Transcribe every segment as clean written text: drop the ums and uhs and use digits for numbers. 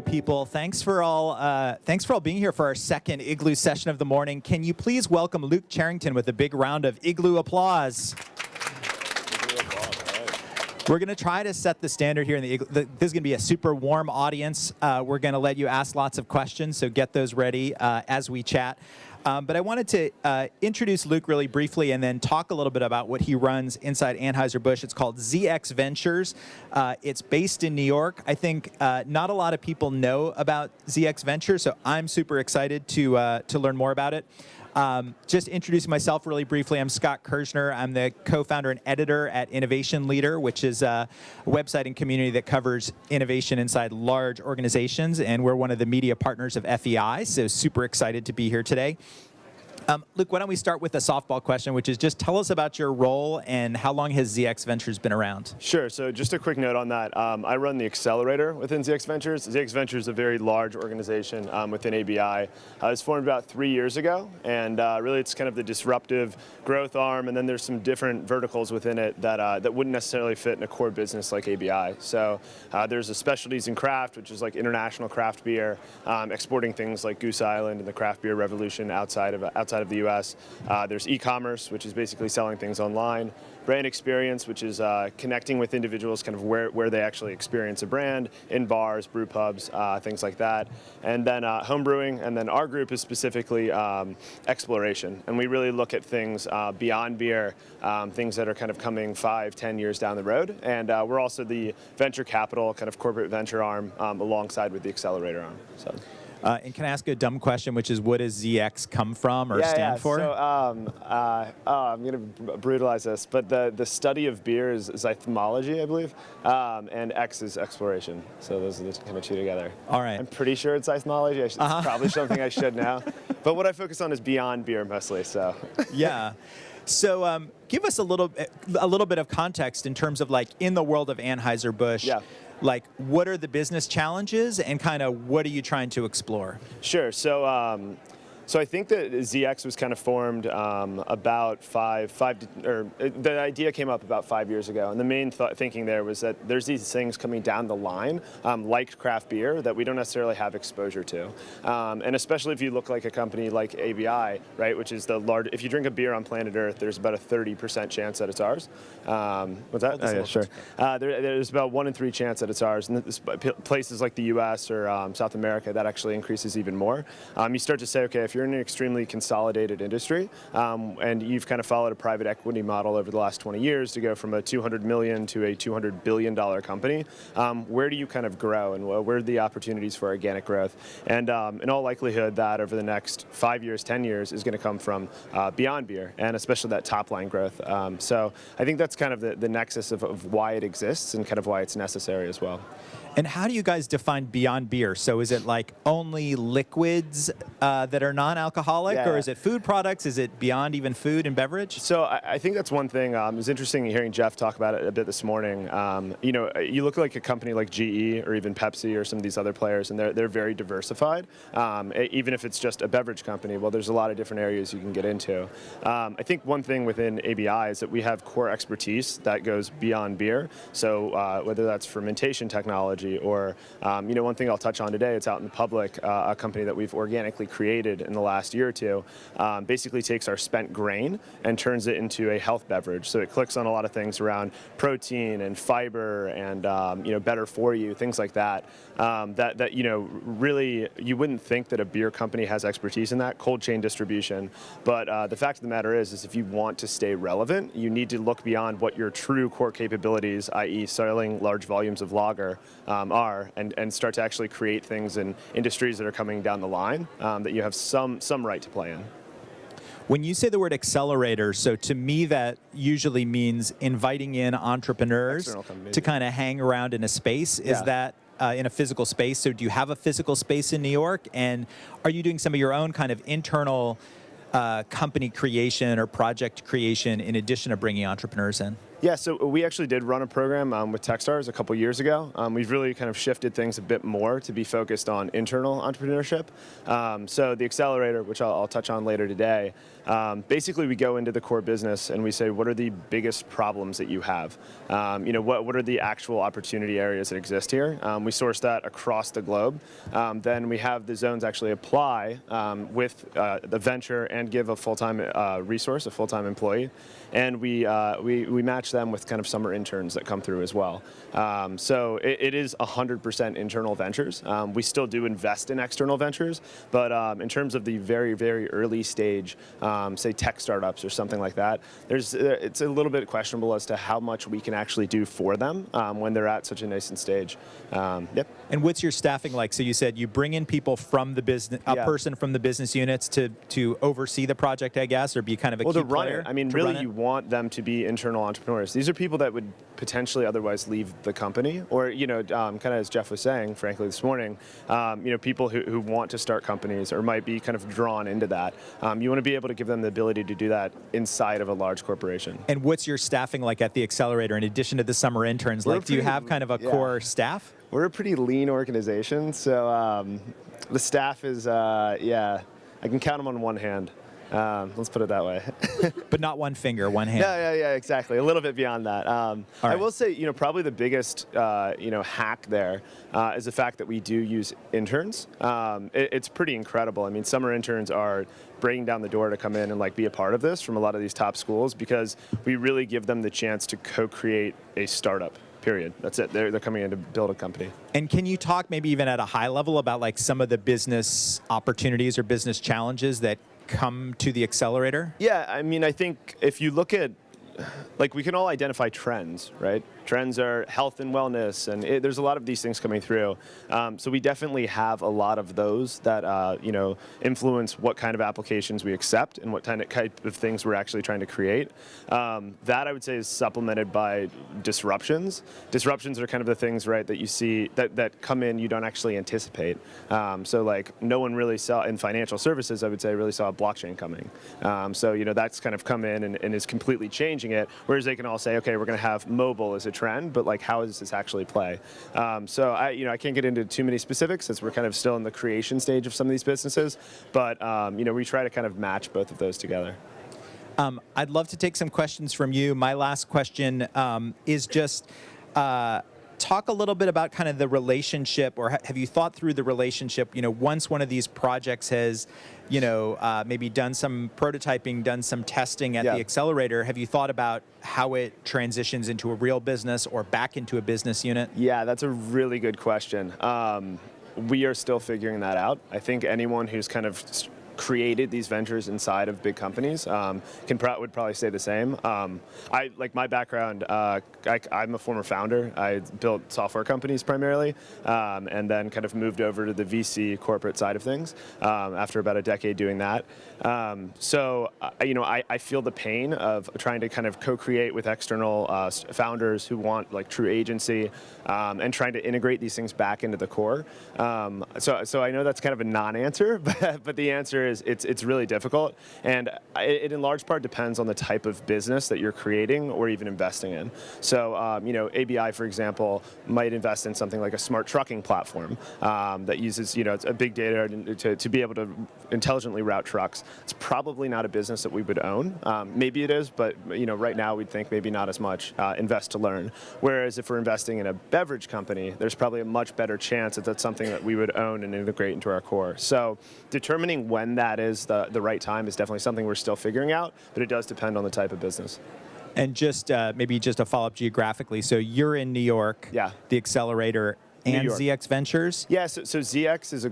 Igloo people. Thanks for all being here for our second Igloo session of the morning. Can you please welcome Luke Charington with a big round of Igloo applause? We're going to try to set the standard here in the Igloo. This is going to be a super warm audience. We're going to let you ask lots of questions, so get those ready as we chat. But I wanted to introduce Luke really briefly and then talk a little bit about what he runs inside Anheuser-Busch. It's called ZX Ventures. It's based in New York. I think not a lot of people know about ZX Ventures, so I'm super excited to learn more about it. Just introducing myself really briefly, I'm Scott Kirshner. I'm the co-founder and editor at Innovation Leader, which is a website and community that covers innovation inside large organizations, and we're one of the media partners of FEI, so super excited to be here today. Luke, why don't we start with a softball question, which is just tell us about your role and how long has ZX Ventures been around? Sure. So just a quick note on that. I run the Accelerator within ZX Ventures. ZX Ventures is a very large organization within ABI. It was formed about 3 years ago, and really it's kind of the disruptive growth arm, and then there's some different verticals within it that wouldn't necessarily fit in a core business like ABI. So there's a specialties in craft, which is like international craft beer, exporting things like Goose Island and the craft beer revolution outside of the U.S. There's e-commerce, which is basically selling things online. Brand experience, which is connecting with individuals kind of where they actually experience a brand, in bars, brew pubs, things like that. And then home brewing, and then our group is specifically exploration. And we really look at things beyond beer, things that are kind of coming 5-10 years down the road. And we're also the venture capital, kind of corporate venture arm alongside with the Accelerator arm. So. And can I ask a dumb question, which is what does ZX come from or stand for? So I'm going to brutalize this, but the study of beer is ethnology, I believe, and X is exploration. So those are the kind of two together. All right. I'm pretty sure it's ethnology. It's probably something I should know. But what I focus on is beyond beer mostly. So. Yeah. So give us a little bit of context in terms of like in the world of Anheuser-Busch. Yeah. Like, what are the business challenges and kind of what are you trying to explore? Sure. So I think that ZX was kind of formed about the idea came up about 5 years ago, and the main thinking there was that there's these things coming down the line, like craft beer, that we don't necessarily have exposure to, and especially if you look like a company like ABI, right, which is the largest. If you drink a beer on planet Earth, there's about a 30% chance that it's ours. What's that? Oh, yeah, sure. There's about 1 in 3 chance that it's ours, and places like the U.S. or South America, that actually increases even more. You start to say, okay, if you're in an extremely consolidated industry, and you've kind of followed a private equity model over the last 20 years to go from a $200 million to a $200 billion company, where do you kind of grow, and where are the opportunities for organic growth? And in all likelihood, that over the next 5 years, 10 years is going to come from beyond beer, and especially that top line growth. So I think that's kind of the nexus of why it exists and kind of why it's necessary as well. And how do you guys define beyond beer? So is it like only liquids that are non-alcoholic, or is it food products? Is it beyond even food and beverage? So I think that's one thing. It was interesting hearing Jeff talk about it a bit this morning. You know, you look like a company like GE or even Pepsi or some of these other players, and they're very diversified. Even if it's just a beverage company, well, there's a lot of different areas you can get into. I think one thing within ABI is that we have core expertise that goes beyond beer. So whether that's fermentation technology, or you know, one thing I'll touch on today, it's out in the public, a company that we've organically created in the last year or two, basically takes our spent grain and turns it into a health beverage. So it clicks on a lot of things around protein and fiber and you know, better for you, things like that. That you know, really you wouldn't think that a beer company has expertise in that, cold chain distribution. But the fact of the matter is if you want to stay relevant, you need to look beyond what your true core capabilities, i.e. selling large volumes of lager, are, and start to actually create things in industries that are coming down the line that you have some right to play in. When you say the word accelerator, so to me that usually means inviting in entrepreneurs to kind of hang around in a space. Is that in a physical space? So do you have a physical space in New York? And are you doing some of your own kind of internal company creation or project creation in addition to bringing entrepreneurs in? Yeah, so we actually did run a program with Techstars a couple years ago. We've really kind of shifted things a bit more to be focused on internal entrepreneurship. So the Accelerator, which I'll touch on later today, basically we go into the core business and we say, what are the biggest problems that you have? What are the actual opportunity areas that exist here? We source that across the globe. Then we have the zones actually apply with the venture and give a full-time resource, a full-time employee. And we match them with kind of summer interns that come through as well. So it is 100% internal ventures. We still do invest in external ventures, but in terms of the very, very early stage, say tech startups or something like that, it's a little bit questionable as to how much we can actually do for them when they're at such a nascent stage. Yep. And what's your staffing like? So you said you bring in people from the business, a person from the business units to oversee the project, I guess, or be kind of a key to run player? it. I mean, really, you want them to be internal entrepreneurs. These are people that would potentially otherwise leave the company, or kind of as Jeff was saying, frankly, this morning, people who want to start companies or might be kind of drawn into that. You want to be able to give them the ability to do that inside of a large corporation. And what's your staffing like at the Accelerator in addition to the summer interns? Like, do you have kind of a core staff? We're a pretty lean organization, so the staff is, I can count them on one hand. Let's put it that way. But not one finger, one hand. Yeah, exactly. A little bit beyond that. I will say, probably the biggest, hack there is the fact that we do use interns. It's pretty incredible. I mean, summer interns are breaking down the door to come in and be a part of this from a lot of these top schools, because we really give them the chance to co-create a startup. Period. That's it. They're coming in to build a company. And can you talk maybe even at a high level about some of the business opportunities or business challenges that come to the Accelerator? Yeah, I mean, I think if you look at, we can all identify trends, right? Trends are health and wellness, and there's a lot of these things coming through. So we definitely have a lot of those that influence what kind of applications we accept and what type of things we're actually trying to create. That I would say is supplemented by disruptions. Disruptions are kind of the things, right, that you see that come in you don't actually anticipate. So no one really saw in financial services, I would say, really saw blockchain coming. So that's kind of come in and is completely changing it. Whereas they can all say, okay, we're going to have mobile as a trend, but how does this actually play? So I can't get into too many specifics as we're kind of still in the creation stage of some of these businesses, but we try to kind of match both of those together. I'd love to take some questions from you. My last question is just talk a little bit about kind of the relationship, or have you thought through the relationship, once one of these projects has, maybe done some prototyping, done some testing at the Accelerator, have you thought about how it transitions into a real business or back into a business unit? Yeah, that's a really good question. We are still figuring that out. I think anyone who's kind of created these ventures inside of big companies would probably say the same. My background, I'm a former founder. I built software companies primarily, and then kind of moved over to the VC corporate side of things after about a decade doing that. So I feel the pain of trying to kind of co-create with external founders who want true agency, and trying to integrate these things back into the core. So I know that's kind of a non-answer, but the answer is it's really difficult, and it in large part depends on the type of business that you're creating or even investing in. So ABI, for example, might invest in something like a smart trucking platform that uses a big data to be able to intelligently route trucks. It's probably not a business that we would own. Maybe it is, but right now we'd think maybe not as much. Invest to learn. Whereas if we're investing in a beverage company, there's probably a much better chance that that's something that we would own and integrate into our core. So determining when that is the right time is definitely something we're still figuring out, but it does depend on the type of business. And just maybe just a follow-up geographically. So you're in New York, the Accelerator, and ZX Ventures? Yeah, so ZX is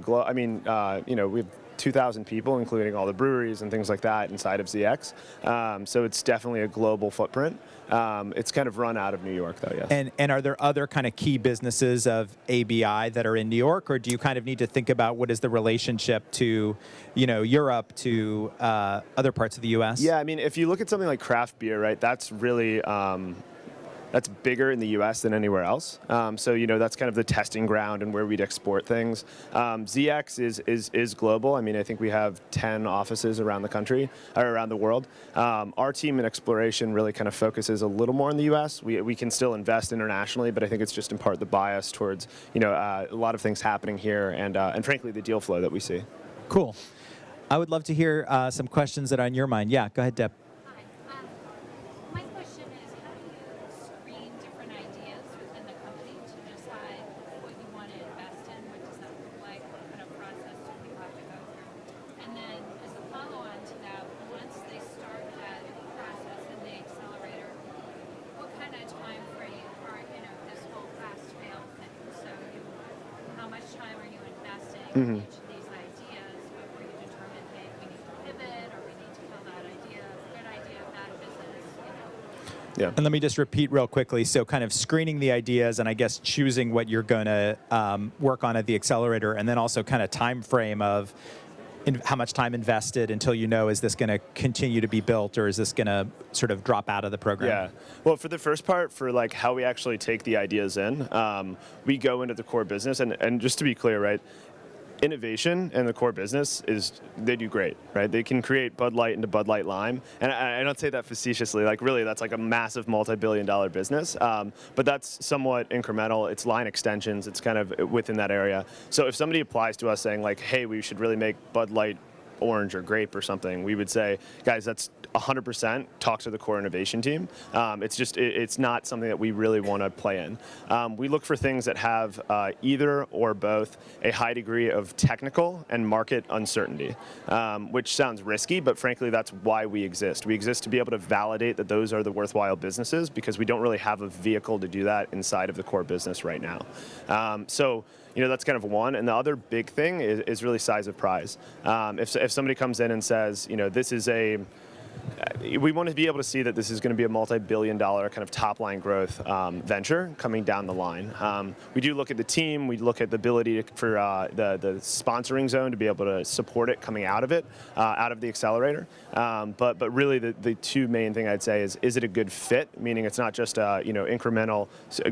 we have 2,000 people, including all the breweries and things like that inside of ZX. So it's definitely a global footprint. It's kind of run out of New York, though, yes. And are there other kind of key businesses of ABI that are in New York, or do you kind of need to think about what is the relationship to, Europe, to other parts of the U.S.? Yeah, I mean, if you look at something like craft beer, right, that's really that's bigger in the U.S. than anywhere else. So that's kind of the testing ground and where we'd export things. ZX is global. I mean, I think we have 10 offices around the country or around the world. Our team in exploration really kind of focuses a little more in the U.S. We can still invest internationally, but I think it's just in part the bias towards a lot of things happening here and frankly the deal flow that we see. Cool. I would love to hear some questions that are on your mind. Yeah, go ahead, Deb. Hi. My question is, how do you screen different ideas within the company to decide what you want to invest in? What does that look like? What kind of process do you have to go through? And then as a follow-on to that, once they start that process in the accelerator, what kind of time frame are, this whole fast-fail thing? So how much time are you investing in each of these ideas before you determine, hey, we need to pivot or we need to kill that idea, good idea, bad business, Yeah. And let me just repeat real quickly. So kind of screening the ideas and I guess choosing what you're going to work on at the accelerator, and then also kind of time frame of how much time invested until is this going to continue to be built or is this going to sort of drop out of the program? Yeah. Well, for the first part, for like how we actually take the ideas in, we go into the core business, and just to be clear, right? Innovation and the core business they do great, right? They can create Bud Light into Bud Light Lime, and I don't say that facetiously. Like really, that's like a massive multi-billion-dollar business. But that's somewhat incremental. It's line extensions. It's kind of within that area. So if somebody applies to us saying like, "Hey, we should really make Bud Light orange or grape or something," we would say, "Guys, that's 100% talk to the core innovation team." It's not something that we really want to play in. We look for things that have either or both a high degree of technical and market uncertainty, which sounds risky, but frankly, that's why we exist. We exist to be able to validate that those are the worthwhile businesses because we don't really have a vehicle to do that inside of the core business right now. So that's kind of one. And the other big thing is really size of prize. If somebody comes in and says, this is we want to be able to see that this is going to be a multi-billion-dollar kind of top-line growth venture coming down the line. We do look at the team. We look at the ability for the sponsoring zone to be able to support it coming out of it, out of the accelerator. But really, the two main thing I'd say is it a good fit? Meaning it's not just incremental,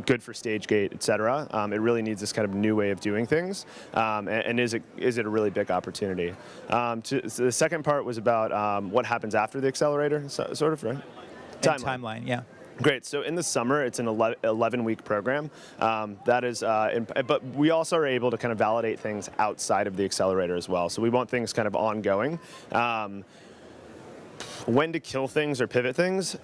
good for stage gate, et cetera. It really needs this kind of new way of doing things. And is it a really big opportunity? So the second part was about what happens after the accelerator, sort of, right? Timeline, yeah. Great. So in the summer, it's an 11-week program. That is, but we also are able to kind of validate things outside of the accelerator as well. So we want things kind of ongoing. When to kill things or pivot things,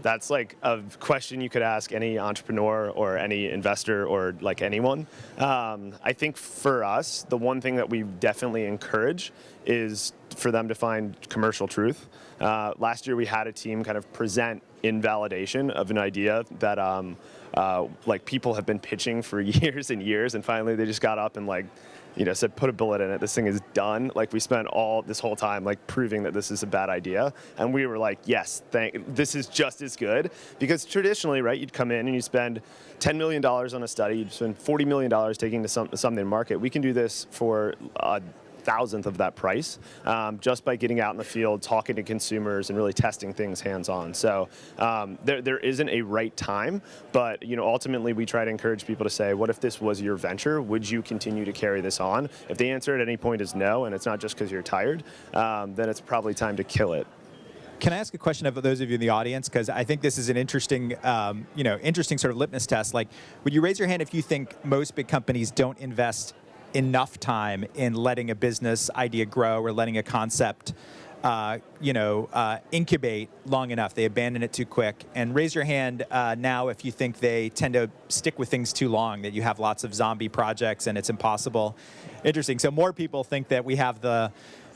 that's like a question you could ask any entrepreneur or any investor or like anyone. I think for us, the one thing that we definitely encourage is for them to find commercial truth. Last year, we had a team kind of present in validation of an idea that like people have been pitching for years and years, and finally they just got up and said, put a bullet in it. This thing is done. Like we spent this whole time like proving that this is a bad idea, and we were like, yes, this is just as good. Because traditionally, right, you'd come in and you spend $10 million on a study, you'd spend $40 million taking to something to market. We can do this for thousandth of that price just by getting out in the field, talking to consumers, and really testing things hands-on. So there isn't a right time, but ultimately we try to encourage people to say, what if this was your venture? Would you continue to carry this on? If the answer at any point is no, and it's not just because you're tired, then it's probably time to kill it. Can I ask a question of those of you in the audience? Because I think this is an interesting, interesting sort of litmus test. Like, would you raise your hand if you think most big companies don't invest enough time in letting a business idea grow or letting a concept, incubate long enough? They abandon it too quick. And raise your hand now if you think they tend to stick with things too long, that you have lots of zombie projects and it's impossible. Interesting. So more people think that we have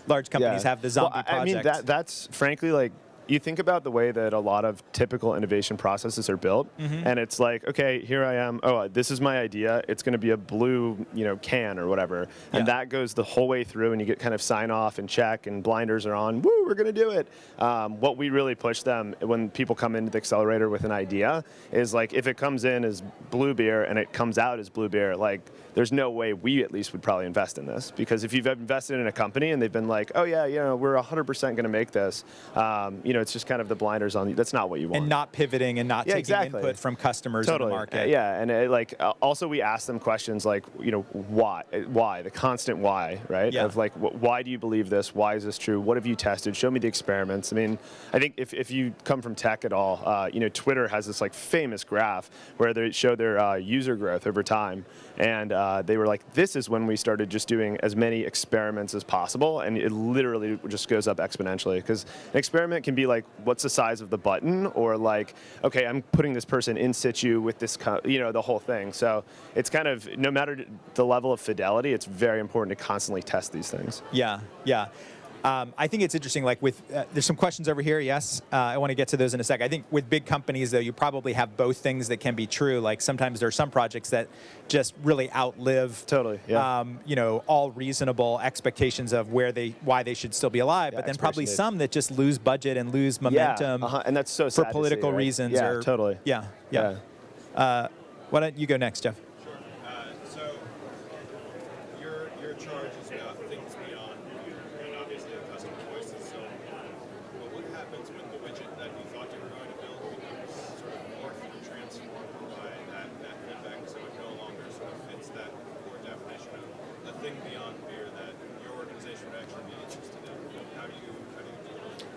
large companies have the zombie projects. I mean, that's frankly like, you think about the way that a lot of typical innovation processes are built, and it's like, okay, here I am. Oh, this is my idea. It's going to be a blue, can or whatever, and that goes the whole way through, and you get kind of sign off and check, and blinders are on. Woo, we're going to do it. What we really push them when people come into the accelerator with an idea is like, if it comes in as blue beer and it comes out as blue beer, like there's no way we at least would probably invest in this. Because if you've invested in a company and they've been like, oh yeah, we're 100% going to make this, it's just kind of the blinders on you. That's not what you want. And not pivoting and not taking input from customers in the market. Yeah, and also we ask them questions like, why, the constant why, right? Yeah. Of like, why do you believe this? Why is this true? What have you tested? Show me the experiments. I mean, I think if you come from tech at all, Twitter has this like famous graph where they show their user growth over time, and they were like, this is when we started just doing as many experiments as possible, and it literally just goes up exponentially. Because an experiment can be like, what's the size of the button, or like, okay, I'm putting this person in situ with this, the whole thing. So it's kind of, no matter the level of fidelity, it's very important to constantly test these things. Yeah, yeah. I think it's interesting, like there's some questions over here, yes. I want to get to those in a sec. I think with big companies, though, you probably have both things that can be true. Like sometimes there are some projects that just really outlive all reasonable expectations of why they should still be alive, but then probably some that just lose budget and lose momentum and that's so for sad political to see, right? reasons. Yeah, or, totally. Yeah. Why don't you go next, Jeff? So your charge is about things beyond beer, and obviously the customer voice is so important. But what happens when the widget that you thought you were going to build becomes sort of morphed and transformed by that feedback, so it no longer sort of fits that core definition of a thing beyond beer that your organization would actually be interested in? How do you deal with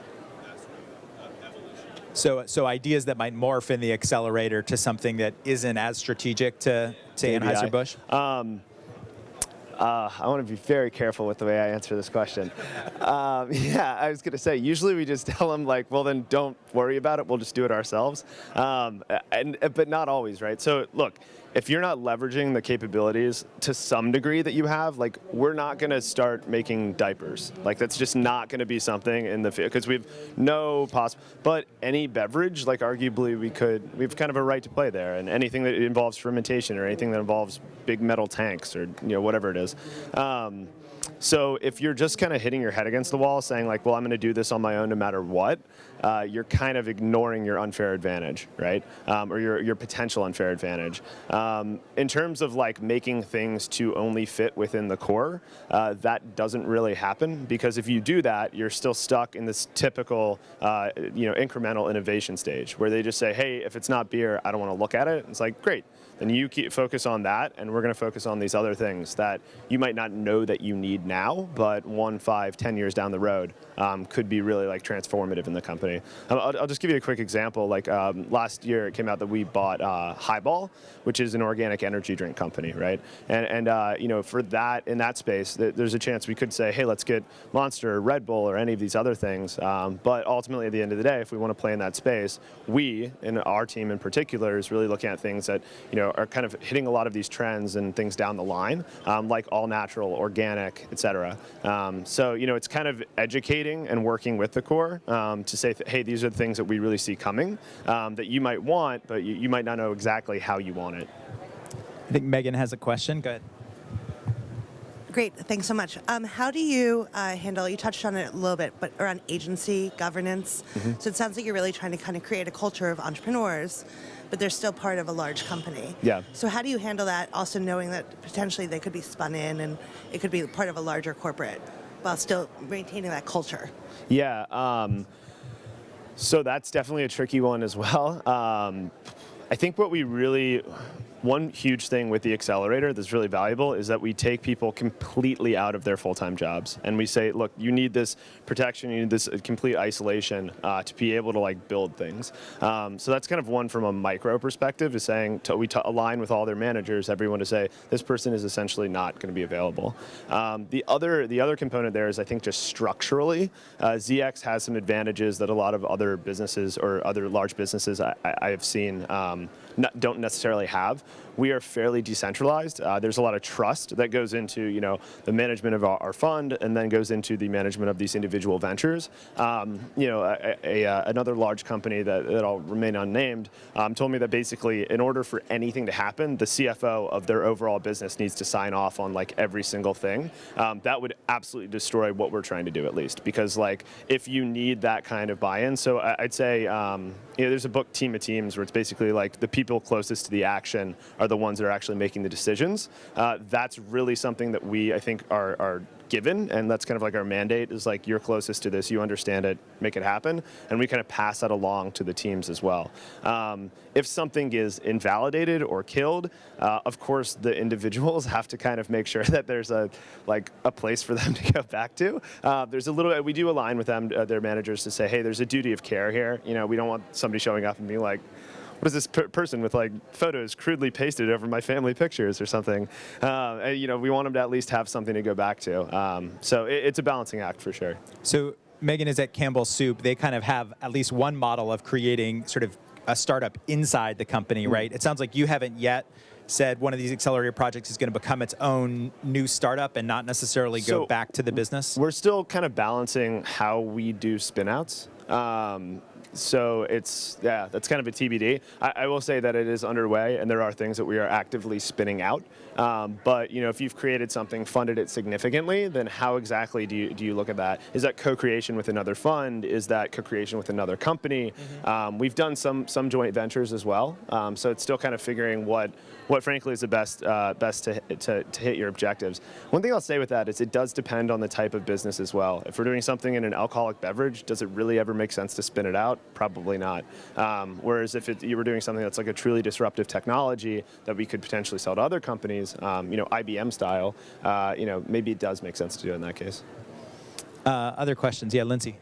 that sort of evolution? So ideas that might morph in the accelerator to something that isn't as strategic to Anheuser-Busch? I want to be very careful with the way I answer this question. I was going to say, usually we just tell them like, well, then don't worry about it. We'll just do it ourselves. But not always, right? So look, if you're not leveraging the capabilities to some degree that you have, like we're not going to start making diapers. Like that's just not going to be something in the field because we've no possible. But any beverage, like arguably we've kind of a right to play there, and anything that involves fermentation or anything that involves big metal tanks or whatever it is. So if you're just kind of hitting your head against the wall saying like, well, I'm going to do this on my own no matter what, you're kind of ignoring your unfair advantage, right? Or your potential unfair advantage. In terms of like making things to only fit within the core, that doesn't really happen, because if you do that, you're still stuck in this typical incremental innovation stage where they just say, hey, if it's not beer, I don't want to look at it. It's like, great. Then you focus on that, and we're going to focus on these other things that you might not know that you need now, but 1, 5, 10 years down the road could be really like transformative in the company. I'll just give you a quick example. Like last year, it came out that we bought Highball, which is an organic energy drink company, right? And for that, in that space, there's a chance we could say, hey, let's get Monster or Red Bull or any of these other things. But ultimately, at the end of the day, if we want to play in that space, we, and our team in particular, is really looking at things that are kind of hitting a lot of these trends and things down the line, like all natural, organic, et cetera. So it's kind of educating and working with the core to say, hey, these are the things that we really see coming that you might want, but you might not know exactly how you want it. I think Megan has a question. Go ahead. Great, thanks so much. How do you handle, you touched on it a little bit, but around agency, governance. Mm-hmm. So it sounds like you're really trying to kind of create a culture of entrepreneurs, but they're still part of a large company. Yeah. So how do you handle that, also knowing that potentially they could be spun in and it could be part of a larger corporate while still maintaining that culture? Yeah, so that's definitely a tricky one as well. I think one huge thing with the Accelerator that's really valuable is that we take people completely out of their full-time jobs, and we say, look, you need this protection, you need this complete isolation to be able to like build things. So that's kind of one from a micro perspective, is saying we align with all their managers, everyone, to say this person is essentially not going to be available. The other component there is, I think, just structurally, ZX has some advantages that a lot of other businesses or other large businesses I have seen don't necessarily have. We are fairly decentralized. There's a lot of trust that goes into the management of our fund, and then goes into the management of these individual ventures. Another large company that I'll remain unnamed told me that basically, in order for anything to happen, the CFO of their overall business needs to sign off on like every single thing. That would absolutely destroy what we're trying to do, at least, because like if you need that kind of buy-in. So I'd say there's a book, Team of Teams, where it's basically like the people closest to the action are the ones that are actually making the decisions. That's really something that we, I think, are given, and that's kind of like our mandate is like, you're closest to this, you understand it, make it happen, and we kind of pass that along to the teams as well. If something is invalidated or killed, of course the individuals have to kind of make sure that there's a place for them to go back to. We do align with them, their managers, to say, hey, there's a duty of care here. We don't want somebody showing up and being like, what is this person with like photos crudely pasted over my family pictures or something? We want them to at least have something to go back to. So it's a balancing act for sure. So Megan is at Campbell's Soup. They kind of have at least one model of creating sort of a startup inside the company, right? It sounds like you haven't yet said one of these accelerator projects is going to become its own new startup and not necessarily go back to the business? We're still kind of balancing how we do spinouts. So that's kind of a TBD. I will say that it is underway, and there are things that we are actively spinning out. But if you've created something, funded it significantly, then how exactly do you look at that? Is that co-creation with another fund? Is that co-creation with another company? We've done some joint ventures as well. So it's still kind of figuring what frankly is the best to hit your objectives. One thing I'll say with that is it does depend on the type of business as well. If we're doing something in an alcoholic beverage, does it really ever make sense to spin it out? Probably not. Whereas if you were doing something that's like a truly disruptive technology that we could potentially sell to other companies, IBM style, maybe it does make sense to do it in that case. Other questions? Yeah, Lindsay.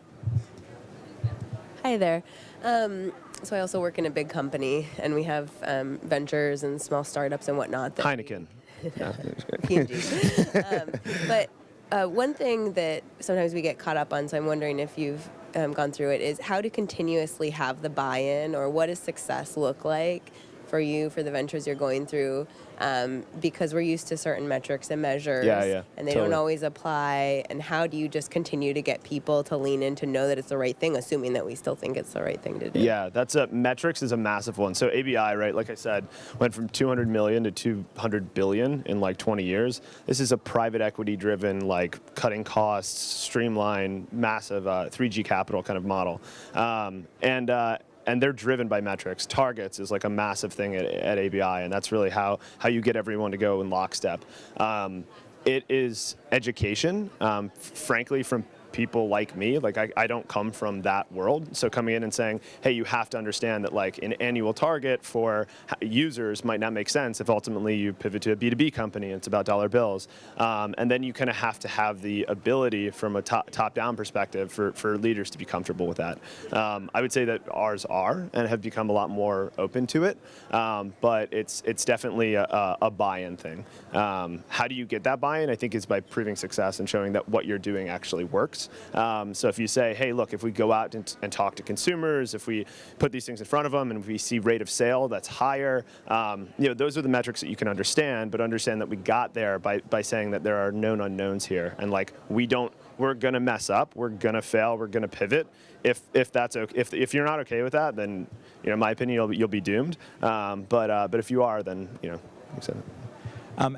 Hi there. So I also work in a big company, and we have ventures and small startups and whatnot. Heineken. P&G. But one thing that sometimes we get caught up on, so I'm wondering if you've gone through it, is how to continuously have the buy-in, or what does success look like for you, for the ventures you're going through, because we're used to certain metrics and measures, and they don't always apply. And how do you just continue to get people to lean in to know that it's the right thing, assuming that we still think it's the right thing to do? Yeah, metrics is a massive one. So ABI, right, like I said, went from 200 million to 200 billion in like 20 years. This is a private equity driven, like cutting costs, streamline, massive 3G capital kind of model. And they're driven by metrics. Targets is like a massive thing at ABI, and that's really how you get everyone to go in lockstep. It is education, frankly, from people like me. Like I don't come from that world, so coming in and saying, hey, you have to understand that like an annual target for users might not make sense if ultimately you pivot to a B2B company and it's about dollar bills. And then you kind of have to have the ability from a top-down perspective for leaders to be comfortable with that. I would say that ours are and have become a lot more open to it, but it's definitely a buy-in thing. How do you get that buy-in? I think is by proving success and showing that what you're doing actually works. So if you say, hey, look, if we go out and talk to consumers, if we put these things in front of them and we see rate of sale that's higher, those are the metrics that you can understand, but understand that we got there by saying that there are known unknowns here. And like, we're going to mess up, we're going to fail, we're going to pivot. If that's okay, if you're not okay with that, then, in my opinion, you'll be doomed. But if you are, then, accept it.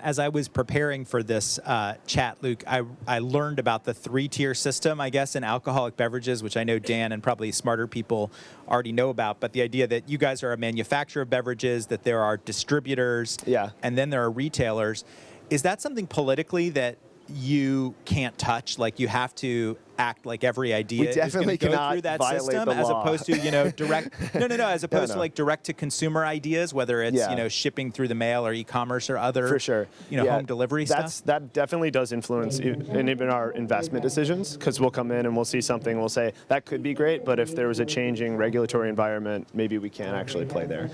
As I was preparing for this chat, Luke, I learned about the 3-tier system, I guess, in alcoholic beverages, which I know Dan and probably smarter people already know about. But the idea that you guys are a manufacturer of beverages, that there are distributors, and then there are retailers. Is that something politically that you can't touch? Like you have to act like every idea we definitely is going to go cannot those that violate system, the as law. opposed to direct as opposed to like direct to consumer ideas, whether it's shipping through the mail or e-commerce or other for sure home delivery stuff. That definitely does influence and even our investment decisions, because we'll come in and we'll see something and we'll say that could be great, but if there was a changing regulatory environment, maybe we can't actually play there.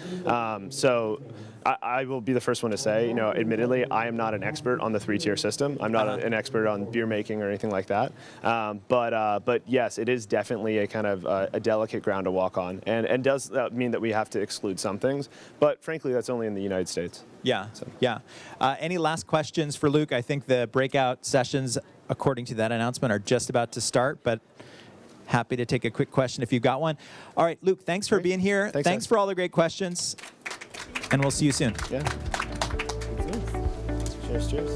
So I will be the first one to say, admittedly, I am not an expert on the 3-tier system. I'm not an expert on beer making or anything like that. But yes, it is definitely a kind of a delicate ground to walk on, and does mean that we have to exclude some things. But frankly, that's only in the United States. Yeah, so. Yeah. Any last questions for Luke? I think the breakout sessions, according to that announcement, are just about to start, but happy to take a quick question if you've got one. All right, Luke, thanks for being here. Thanks for all the great questions, and we'll see you soon. Yeah. Cheers.